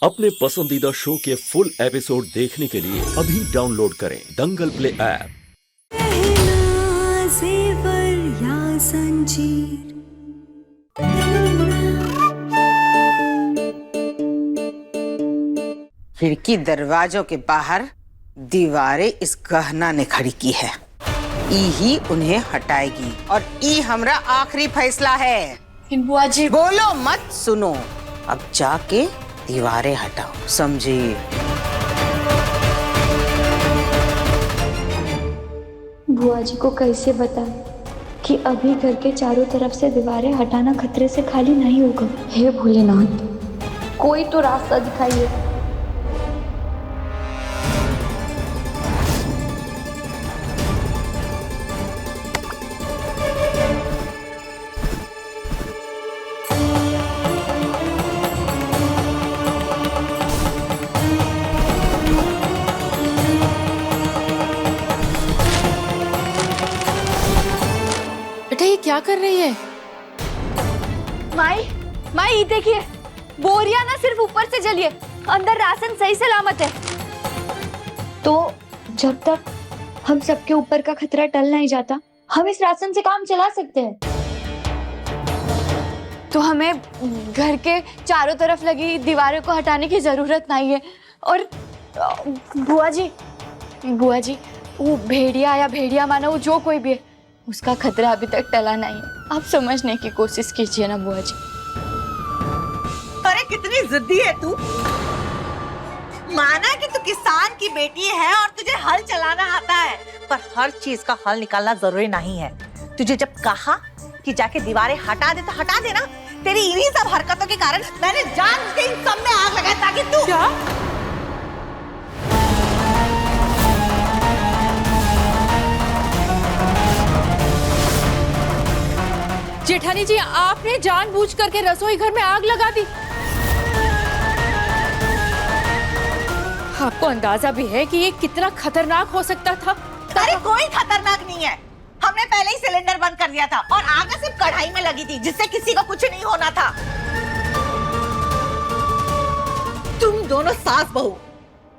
अपने पसंदीदा शो के फुल एपिसोड देखने के लिए अभी डाउनलोड करें दंगल प्ले ऐप। खिड़की दरवाजों के बाहर दीवारें इस गहना ने खड़ी की है। ई ही उन्हें हटाएगी और ई हमरा आखिरी फैसला है। बुआ जी बोलो मत, सुनो। अब जाके दीवारें हटाओ, समझी? बुआ जी को कैसे बताएं कि अभी घर के चारों तरफ से दीवारें हटाना खतरे से खाली नहीं होगा। हे भोलेनाथ, कोई तो रास्ता दिखाइए। ये क्या कर रही है? माई ये देखिए, बोरिया ना सिर्फ ऊपर से जली है, अंदर राशन सही सलामत है। तो जब तक हम सबके ऊपर का खतरा टल नहीं जाता, हम इस राशन से काम चला सकते हैं। तो हमें घर के चारों तरफ लगी दीवारों को हटाने की जरूरत नहीं है। और बुआ जी वो भेड़िया या भेड़िया मानो जो कोई भी है, उसका खतरा अभी तक टला नहीं है। आप समझने की कोशिश कीजिए ना बुआ जी। अरे कितनी जिद्दी है तू। माना कि तू किसान की बेटी है और तुझे हल चलाना आता है, पर हर चीज का हल निकालना जरूरी नहीं है। तुझे जब कहा कि जाके दीवारें हटा दे तो हटा देना। तेरी इन्हीं सब हरकतों के कारण मैंने जानबूझ के इन सब में आग लगाई ताकि तू क्या? जेठानी जी, आपने जानबूझ करके रसोई घर में आग लगा दी। आपको अंदाजा भी है कि ये कितना खतरनाक हो सकता था? अरे कोई खतरनाक नहीं है। हमने पहले ही सिलेंडर बंद कर दिया था और आग सिर्फ कढ़ाई में लगी थी, जिससे किसी को कुछ नहीं होना था। तुम दोनों सास बहू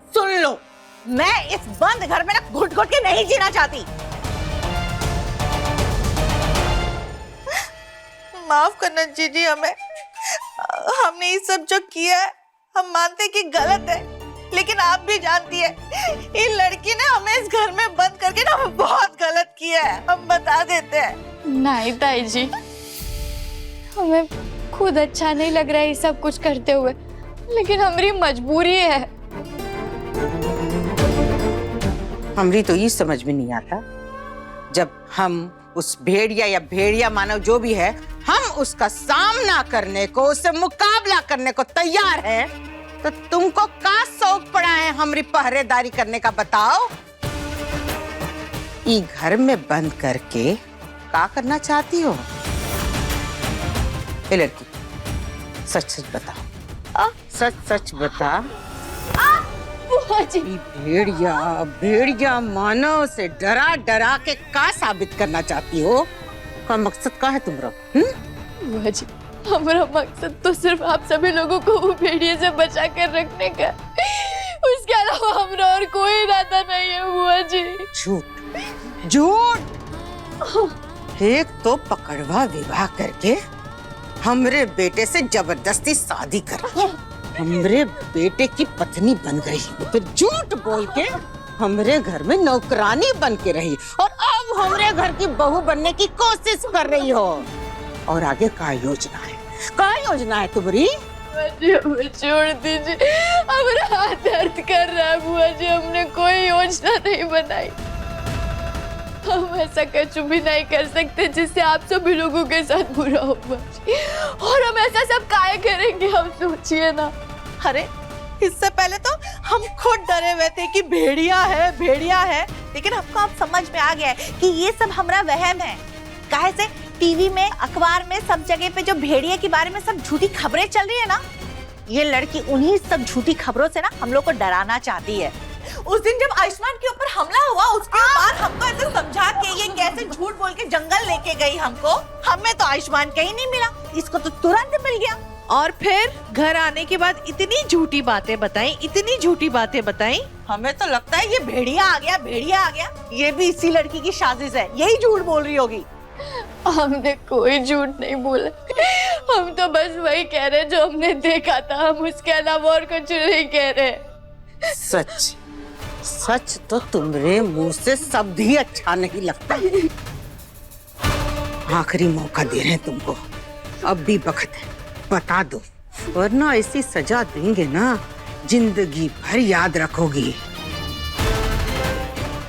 सुन लो, मैं इस बंद घर में ना घुट घुट के नहीं जीना चाहती। माफ करना जीजी हमें। हमने ये सब जो किया है, हम मानते कि गलत है, लेकिन आप भी जानती है ये लड़की ने हमें इस घर में बंद करके ना बहुत गलत किया है। हम बता देते हैं। नहीं ताई जी, हमें खुद अच्छा नहीं लग रहा है ये सब कुछ करते हुए, लेकिन हमारी मजबूरी है। हमरी तो ये समझ में नहीं आता, जब हम उस भेड़िया या भेड़िया मानव जो भी है, हम उसका सामना करने को, उससे मुकाबला करने को तैयार है, तो तुमको का शौक पड़ा है हमरी पहरेदारी करने का? बताओ। ये घर में बंद करके क्या करना चाहती हो? ये लड़की सच सच बताओ, सच सच बता। बुआ जी, भेड़िया मानव से डरा डरा के का साबित करना चाहती हो? का मकसद का है तुम्हारा? बुआ जी, हमारा मकसद तो सिर्फ आप सभी लोगों को वो भेड़िए से बचा कर रखने का, उसके अलावा हमारा और कोई इरादा नहीं है बुआ जी। झूठ। एक तो पकड़वा विवाह करके हमरे बेटे से जबरदस्ती शादी कर हमरे बेटे की पत्नी बन गई, फिर झूठ बोल के हमरे घर में नौकरानी बन के रही और अब हमरे घर की बहू बनने की कोशिश कर रही हो। और आगे क्या योजना है? क्या योजना है तुम्हारी? हमें छोड़ दीजिए, हमारा हाथ दर्द कर रहा है बुआ जी। हमने कोई योजना नहीं बनाई। हम ऐसा कुछ भी नहीं कर सकते जिससे आप सभी लोगों के साथ बुरा हो बुआ जी। और हम ऐसा सब काहे करेंगे, हम सोचिए ना। अरे इससे पहले तो हम खुद डरे हुए थे कि भेड़िया है, लेकिन हमको अब समझ में आ गया है कि ये सब हमारा वहम है। काहे से टीवी में, अखबार में, सब जगह पे जो भेड़िया के बारे में सब झूठी खबरें चल रही है ना, ये लड़की उन्हीं सब झूठी खबरों से ना हम लोग को डराना चाहती है। उस दिन जब आयुष्मान के ऊपर हमला हुआ, उसके बाद हमको ऐसे समझा के ये कैसे झूठ बोल के जंगल लेके गई हमको, हमें तो आयुष्मान कहीं नहीं मिला, इसको तो तुरंत मिल गया और फिर घर आने के बाद इतनी झूठी बातें बताई, इतनी झूठी बातें बताई। हमें तो लगता है ये भेड़िया आ गया, भेड़िया आ गया। ये भी इसी लड़की की साजिश है, यही झूठ बोल रही होगी। हमने कोई झूठ नहीं बोला, हम तो बस वही कह रहे जो हमने देखा था, हम उसके अलावा और कुछ नहीं कह रहे। सच सच तो तुम्हारे मुंह से शब्द ही अच्छा नहीं लगता। आखिरी मौका दे रहे हैं तुमको, अब भी वक्त है, बता दो, वरना ऐसी सजा देंगे ना जिंदगी भर याद रखोगी।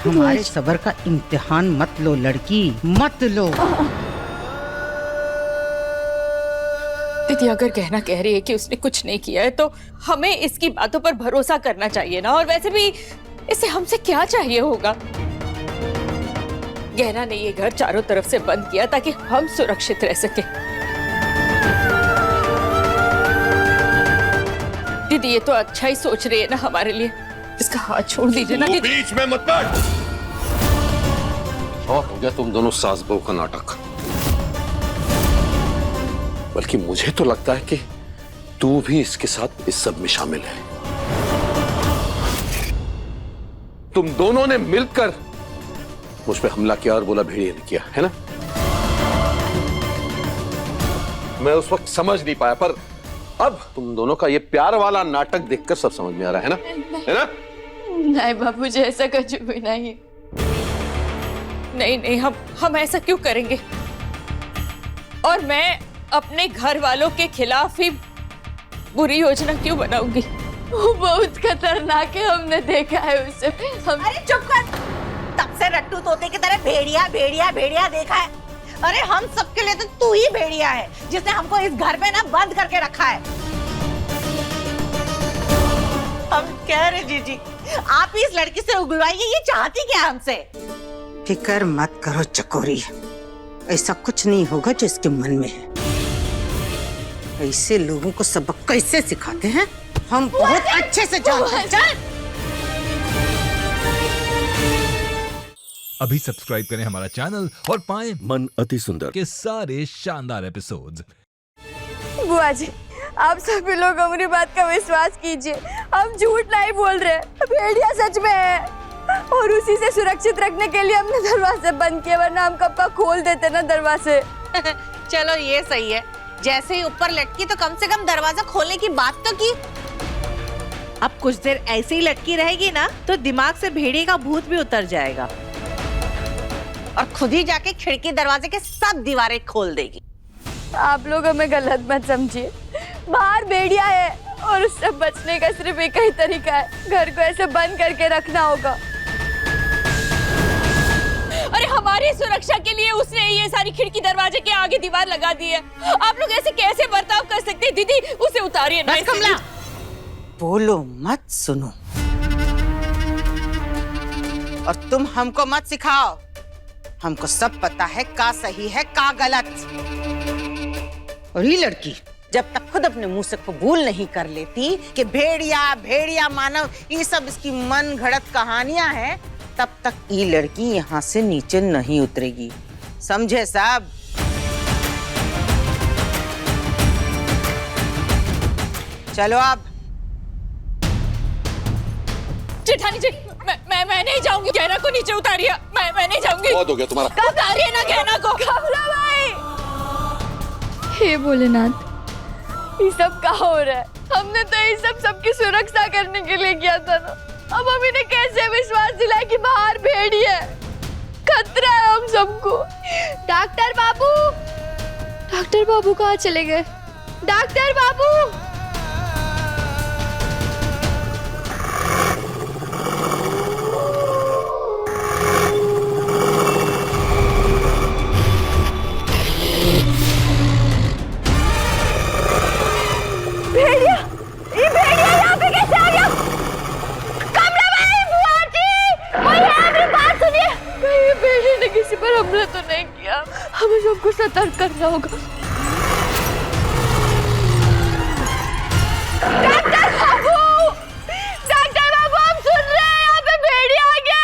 हमारे सब्र का इम्तिहान मत लो लड़की, मत लो। दीदी अगर कहना कह रही है कि उसने कुछ नहीं किया है तो हमें इसकी बातों पर भरोसा करना चाहिए ना। और वैसे भी इसे हमसे क्या चाहिए होगा। गहना ने ये घर चारों तरफ से बंद किया ताकि हम सुरक्षित रह सके। दीदी ये तो अच्छा ही सोच रही है ना हमारे लिए, इसका हाथ छोड़ दीजिए ना दीदी। बीच में मत पड़। और हो गया तुम दोनों सास बहू का नाटक। बल्कि मुझे तो लगता है कि तू भी इसके साथ इस सब में शामिल है। तुम दोनों ने मिलकर मुझ पे हमला किया और बोला भेड़िए ने किया, है ना? मैं उस वक्त समझ नहीं पाया, पर अब तुम दोनों का ये प्यार वाला नाटक देखकर सब समझ में आ रहा है ना? है ना? नहीं बाबूजी, ऐसा कुछ भी नहीं। नहीं नहीं, हम ऐसा क्यों करेंगे। और मैं अपने घर वालों के खिलाफ ही बुरी योजना क्यों बनाऊंगी। वो बहुत खतरनाक है, हमने देखा है उसे। अरे चुप कर, तब से रट्टू तोते की तरह भेड़िया भेड़िया भेड़िया देखा है। अरे हम सबके लिए तो तू ही भेड़िया है, जिसने हमको इस घर में ना बंद करके रखा है। हम कह रहे जीजी, आप ही इस लड़की से उगलवाइए, ये चाहती क्या हमसे? फिकर मत करो चकोरी, ऐसा कुछ नहीं होगा जो इसके मन में है। ऐसे लोगों को सबक कैसे सिखाते हैं हम बहुत अच्छे से जानते हैं। चल। अभी सब्सक्राइब करें हमारा चैनल और पाएं मन अति सुंदर के सारे शानदार एपिसोड्स। बुआ जी, आप सभी लोग हमारी बात का विश्वास कीजिए, हम झूठ नहीं बोल रहे, भेड़िया सच में है। और उसी से सुरक्षित रखने के लिए हमने दरवाजे बंद किए, वरना हम कब का खोल देते ना दरवाजे। चलो ये सही है, जैसे ही ऊपर लटकी तो कम से कम दरवाजा खोलने की बात तो की। अब कुछ देर ऐसे ही लटकी रहेगी ना तो दिमाग से भेड़िए का भूत भी उतर जाएगा और खुद ही जाके खिड़की दरवाजे के सब दीवारें खोल देगी। आप लोग हमें गलत मत समझिए, बाहर भेड़िया है और उससे बचने का सिर्फ एक ही तरीका है, घर को ऐसे बंद करके रखना होगा। अरे हमारी सुरक्षा के लिए उसने ये सारी खिड़की दरवाजे के आगे दीवार लगा दी है। आप लोग ऐसे कैसे बर्ताव कर सकते हैं। दीदी उसे उतारिए ना। कमला, बोलो मत, सुनो। और तुम हमको मत सिखाओ, हमको सब पता है का सही है का गलत। और ये लड़की जब तक खुद अपने मुंह से कबूल नहीं कर लेती कि भेड़िया भेड़िया मानव ये सब इसकी मन घड़त कहानियां हैं, तब तक ये लड़की यहाँ से नीचे नहीं उतरेगी, समझे साहब? चलो अब। जेठानी जी, मैं नहीं जाऊंगी। गहना को नीचे उतारिए। मैं नहीं जाऊंगी। बहुत हो गया तुम्हारा। उतारिए ना गहना को। कमला भाई, हे भोलेनाथ, ये सब क्या हो रहा है? हमने तो ये सब सबकी सुरक्षा करने के लिए किया था ना। अब हम इन्हें कैसे विश्वास दिलाए कि बाहर भेड़ी है? खतरा है हम सबको। डॉक्टर बाबू कहाँ चले गए? डॉक्टर बाबू, भेड़िया, ये भेड़िया यहाँ पे कैसे आ गया? कमला भाई, बुआ जी, कोई है? मेरी बात सुनिए। कहीं भेड़िया ने किसी पर हमला तो नहीं किया? हमें सबको सतर्क करना होगा। डॉक्टर बाबू, हम सुन रहे हैं, यहाँ पे भेड़िया आ गया।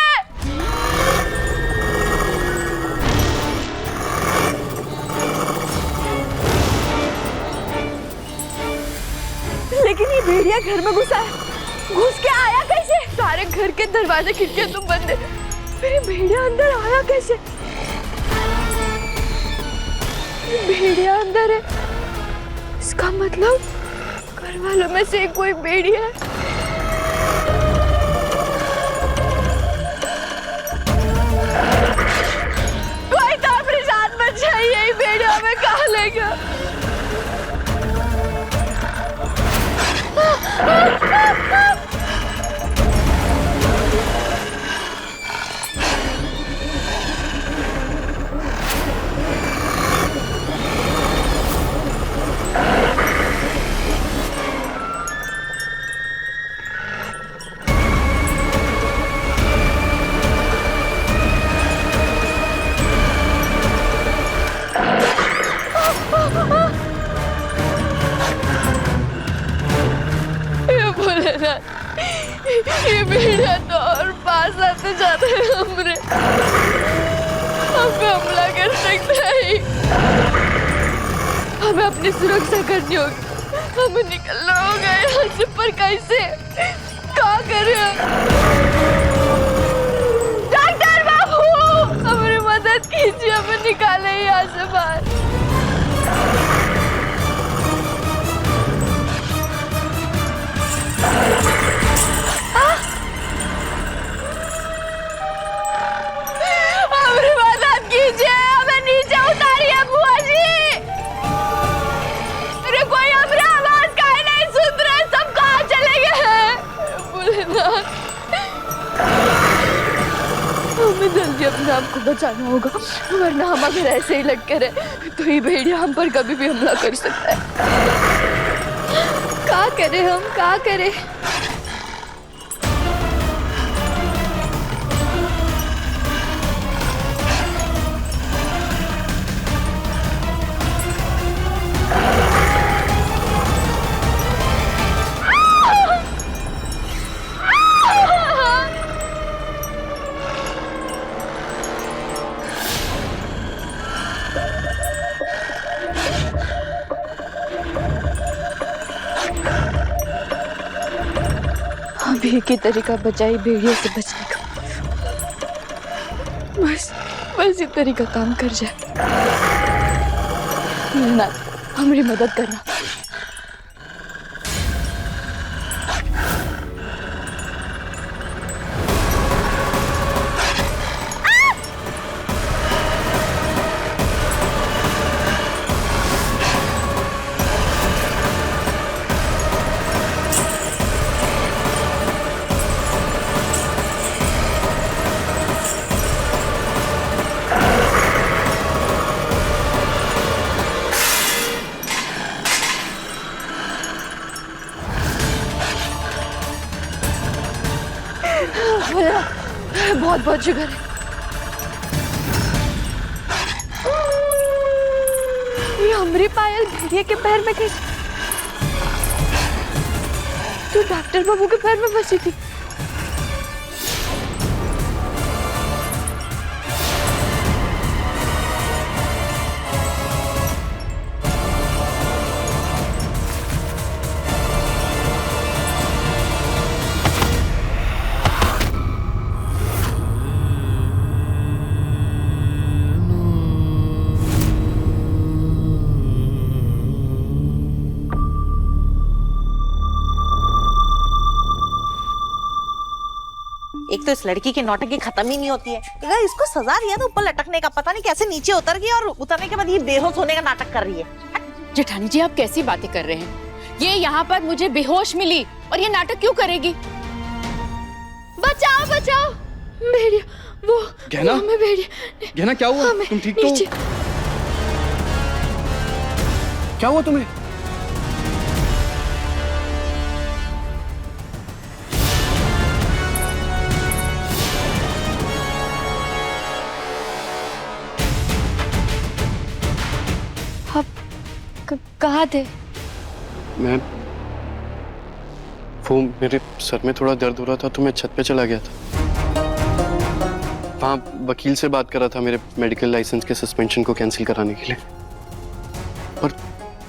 घुस के आया कैसे? सारे घर के दरवाजे खिड़कियां तो बंद है, फिर ये भेड़िया अंदर आया कैसे? ये भेड़िया अंदर है, इसका मतलब घर वालों में से कोई भेड़िया है। कोई तो अपनी जान बचाइए, यही भेड़िया हमें कहाँ लेगा? ये भेड़िया तो और पास आते जाते हमरे हम पे हमला कर सकता है। हमें अपनी सुरक्षा करनी होगी, हमें निकलना होगा यहाँ से, पर कैसे? क्या करें? डॉक्टर बाबू हमारी मदद कीजिए, हमें निकाले यहाँ से बाहर। हमारी मदद कीजिए, हमें नीचे उतारिए बुआ जी। अरे कोई हमारी आवाज काहे नहीं सुन रहे, सब कहाँ चले गए हैं? भोलेनाथ, हमें जल्दी अपने आप को बचाना होगा, वरना हम अगर ऐसे ही लटके रहे तो ये भेड़िया हम पर कभी भी हमला कर सकता है। क्या करें हम, क्या करें? अभी एक ही तरीका बचा ही भेड़िया से बचने का, बस ये तरीका काम कर जाए। ना, हमारी मदद करना। बहुत बहुत शुक्र है। ये हमारी पायल भेड़िया के पैर में कैसे? तो डॉक्टर बाबू के पैर में फंसी थी। एक तो इस लड़की की नौटंकी खत्म ही नहीं होती है। अगर इसको सजा दिया तो ऊपर लटकने का, पता नहीं कैसे नीचे उतर गई और उतरने के बाद ये बेहोश होने का नाटक कर रही है। जेठानी जी आप कैसी बातें कर रहे हैं? ये यहाँ पर मुझे बेहोश मिली और ये नाटक क्यों करेगी? बचाओ बचाओ, भेड़िया वो गहना, वो हमें भेड़िया। गहना क्या हुआ? तुम ठीक तो? क्या हुआ तुम्हें? कहाँ थे? वो मेरे सर में थोड़ा दर्द हो रहा था तो मैं छत पे चला गया था। वहाँ वकील से बात कर रहा था मेरे मेडिकल लाइसेंस के सस्पेंशन को कैंसिल कराने के लिए। पर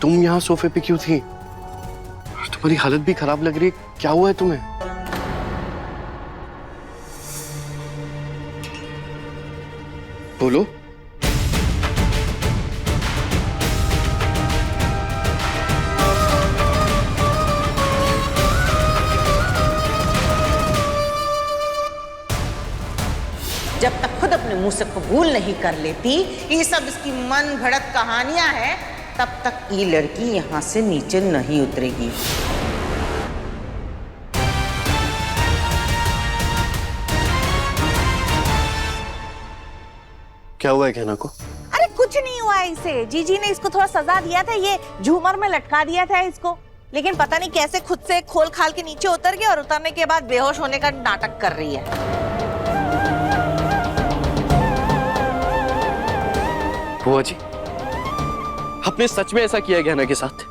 तुम यहाँ सोफे पे क्यों थी? तुम्हारी हालत भी खराब लग रही है, क्या हुआ है तुम्हें? बोलो। जब तक खुद अपने मुंह से कबूल नहीं कर लेती ये सब इसकी मन भड़क कहानियां हैं, तब तक ये लड़की यहां से नीचे नहीं उतरेगी। क्या हुआ है कहना को? अरे कुछ नहीं हुआ इसे, जीजी ने इसको थोड़ा सजा दिया था, ये झूमर में लटका दिया था इसको, लेकिन पता नहीं कैसे खुद से खोल खाल के नीचे उतर गया और उतरने के बाद बेहोश होने का नाटक कर रही है। बुआ जी, आपने सच में ऐसा किया गहना के साथ?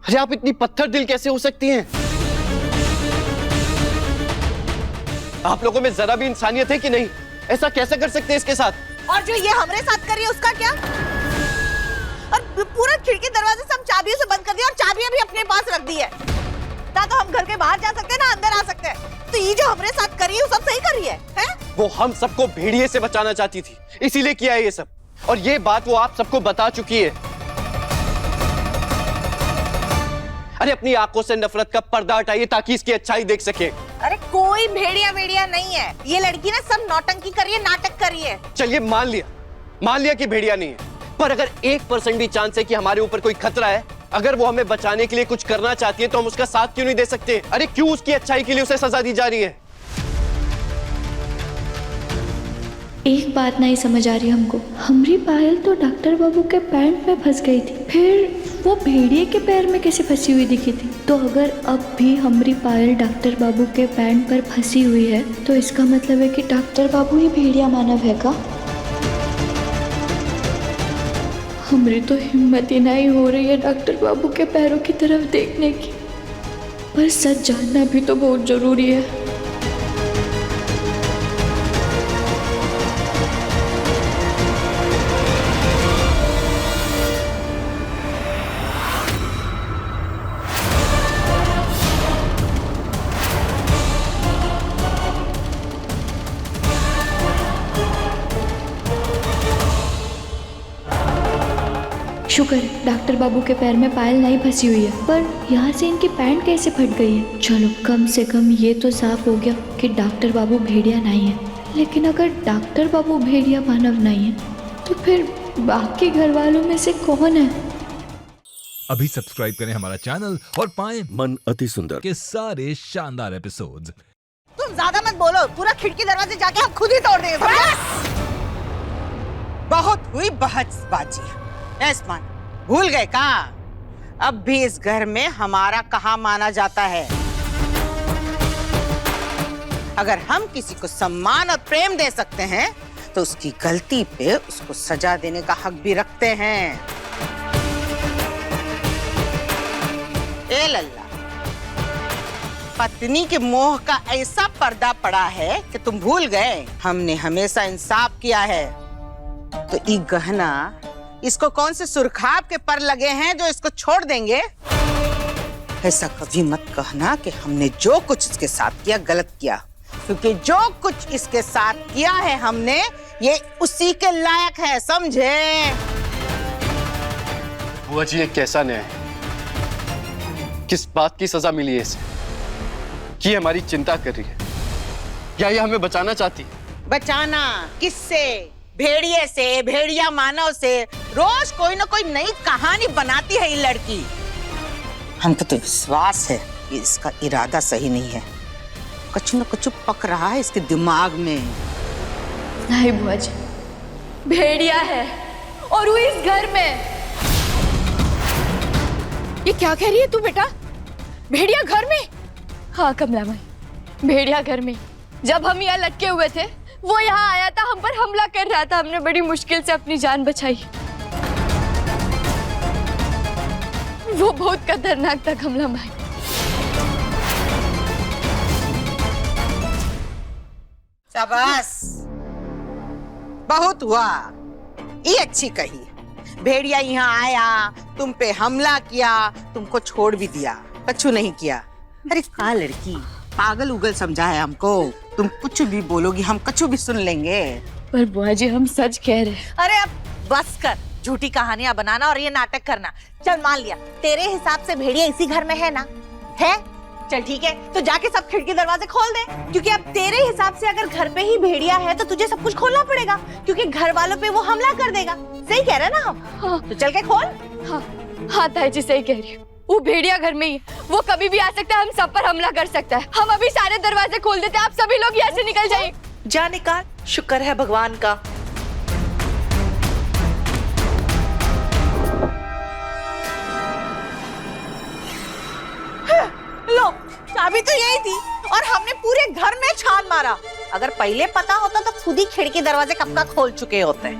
अरे आप इतनी पत्थर दिल कैसे हो सकती हैं? आप लोगों में जरा भी इंसानियत है कि नहीं? ऐसा कैसे कर सकते हैं इसके साथ? और जो ये हमारे साथ कर रही है उसका क्या? और पूरा खिड़की दरवाजे से हम चाबियों से बंद कर दिया और चाबियां भी अपने पास रख दी है। ना तो हम घर के बाहर जा सकते हैं ना अंदर आ सकते हैं। तो ये जो हमारे साथ कर रही है वो सब सही कर रही है, हैं? वो हम सबको भेड़िए से बचाना चाहती थी, इसीलिए किया है ये सब। और ये बात वो आप सबको बता चुकी है। अरे अपनी आंखों से नफरत का पर्दा हटाइए ताकि इसकी अच्छाई देख सके। अरे कोई भेड़िया भेड़िया नहीं है, ये लड़की ना सब नौटंकी कर रही है, नाटक कर रही है। चलिए मान लिया कि भेड़िया नहीं है, पर अगर 1% भी चांस है कि हमारे ऊपर कोई खतरा है, अगर वो हमें बचाने के लिए कुछ करना चाहती है तो हम उसका साथ क्यों नहीं दे सकते? अरे क्यों उसकी अच्छाई के लिए उसे सजा दी जा रही है? एक बात नहीं समझ आ रही हमको। हमारी पायल तो डॉक्टर बाबू के पैंट में फंस गई थी, फिर वो भेड़िए के पैर में कैसे फंसी हुई दिखी थी? तो अगर अब भी हमारी पायल डॉक्टर बाबू के पैंट पर फंसी हुई है तो इसका मतलब है कि डॉक्टर बाबू ही भेड़िया मानव है का? हमारी तो हिम्मत ही नहीं हो रही है डॉक्टर बाबू के पैरों की तरफ देखने की, पर सच जानना भी तो बहुत जरूरी है। शुक्र है डॉक्टर बाबू के पैर में पायल नहीं फंसी हुई है, पर यहाँ से इनकी पैंट कैसे फट गई है? चलो कम से कम ये तो साफ हो गया कि डॉक्टर बाबू भेड़िया नहीं है। लेकिन अगर डॉक्टर बाबू भेड़िया मानव नहीं है तो फिर बाकी घर वालों में से कौन है? अभी सब्सक्राइब करें हमारा चैनल और पाएं मन अति सुंदर के सारे शानदार एपिसोड्स। तुम ज्यादा मत बोलो, पूरा खिड़की दरवाजे जाके हम खुद ही तोड़ देंगे। बहुत हुई बहसबाजी। ऐसमान भूल गए का? अब भी इस घर में हमारा कहाँ माना जाता है। अगर हम किसी को सम्मान और प्रेम दे सकते हैं तो उसकी गलती पे उसको सजा देने का हक भी रखते हैं। ए लल्ला, पत्नी के मोह का ऐसा पर्दा पड़ा है कि तुम भूल गए हमने हमेशा इंसाफ किया है। तो ये गहना इसको कौन से सुरखाब के पर लगे हैं जो इसको छोड़ देंगे? ऐसा कभी मत कहना कि हमने जो कुछ इसके साथ किया गलत किया, क्योंकि जो कुछ इसके साथ किया है हमने ये उसी के लायक है, समझे? बुआ जी ये कैसा न्याय है? किस बात की सजा मिली है इसे? कि हमारी चिंता कर रही है या ये हमें बचाना चाहती है? बचाना किससे? भेड़िए से, भेड़िया मानव से। रोज कोई ना कोई नई कहानी बनाती है ये लड़की। हमको तो विश्वास है कि इसका इरादा सही नहीं है। कुछ न कुछ पक रहा है इसके दिमाग में। नहीं बुआ जी, भेड़िया है और वो इस घर में। ये क्या कह रही है तू बेटा? भेड़िया घर में? हाँ कमला माई, भेड़िया घर में। जब हम यहाँ लटके हुए थे वो यहाँ आया था, हम पर हमला कर रहा था, हमने बड़ी मुश्किल से अपनी जान बचाई। वो बहुत खतरनाक था कमला माई। शाबाश, बहुत हुआ। ये अच्छी कही। भेड़िया यहाँ आया, तुम पे हमला किया, तुमको छोड़ भी दिया, कछु नहीं किया। अरे कहाँ लड़की, पागल उगल समझा है हमको। तुम कुछ भी बोलोगी हम कछु भी सुन लेंगे। पर बुआ जी हम सच कह रहे हैं। अरे अब बस कर झूठी कहानियां बनाना और ये नाटक करना। चल मान लिया तेरे हिसाब से भेड़िया इसी घर में है ना, है? चल ठीक है, तो जाके सब खिड़की दरवाजे खोल दे, क्योंकि अब तेरे हिसाब से अगर घर पे ही भेड़िया है तो तुझे सब कुछ खोलना पड़ेगा, क्योंकि घर वालों पे वो हमला कर देगा। सही कह रहे ना हम? हाँ। तो चल के खोल। हाँ हाँ ताई जी सही कह रही है, वो भेड़िया घर में ही है, वो कभी भी आ सकता है, हम सब पर हमला कर सकता है। हम अभी सारे दरवाजे खोल देते हैं, आप सभी लोग यहाँ से निकल जाइए। जा निकाल, शुक्र है भगवान का। लो चाबी तो यही थी और हमने पूरे घर में छान मारा। अगर पहले पता होता तो खुद ही खिड़की दरवाजे कब का खोल चुके होते।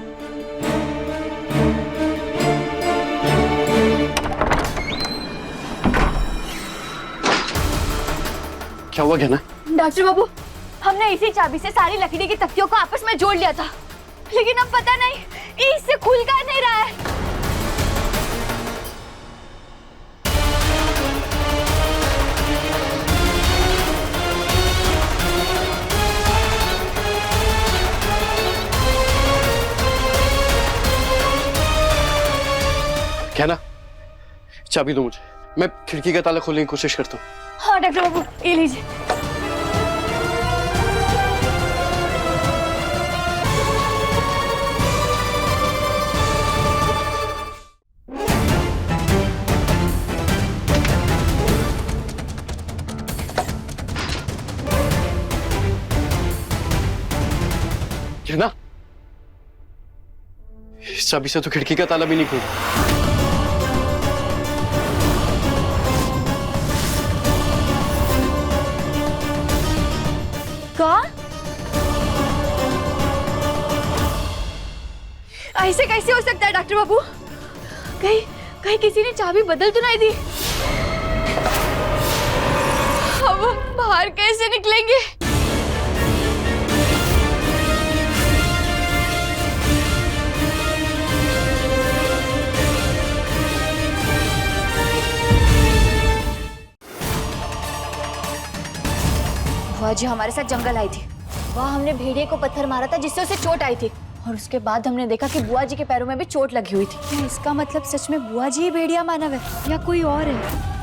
क्या हुआ गहना? डॉक्टर बाबू, हमने इसी चाबी से सारी लकड़ी की तख्तियों को आपस में जोड़ लिया था, लेकिन अब पता नहीं इससे खुल का नहीं रहा है। कहना चाबी दो मुझे, मैं खिड़की का ताला खोलने की कोशिश करता हूँ। हाँ डॉक्टर बाबू ये लीजिए। कहना इस चाबी से तो खिड़की का ताला भी नहीं खुला। ऐसे कैसे हो सकता है डॉक्टर बाबू? कहीं कहीं किसी ने चाबी बदल तो नहीं दी? अब हम बाहर कैसे निकलेंगे? बुआ जी हमारे साथ जंगल आई थी, वहाँ हमने भेड़िए को पत्थर मारा था जिससे उसे चोट आई थी, और उसके बाद हमने देखा कि बुआ जी के पैरों में भी चोट लगी हुई थी। क्या इसका मतलब सच में बुआ जी ही भेड़िया मानव है या कोई और है?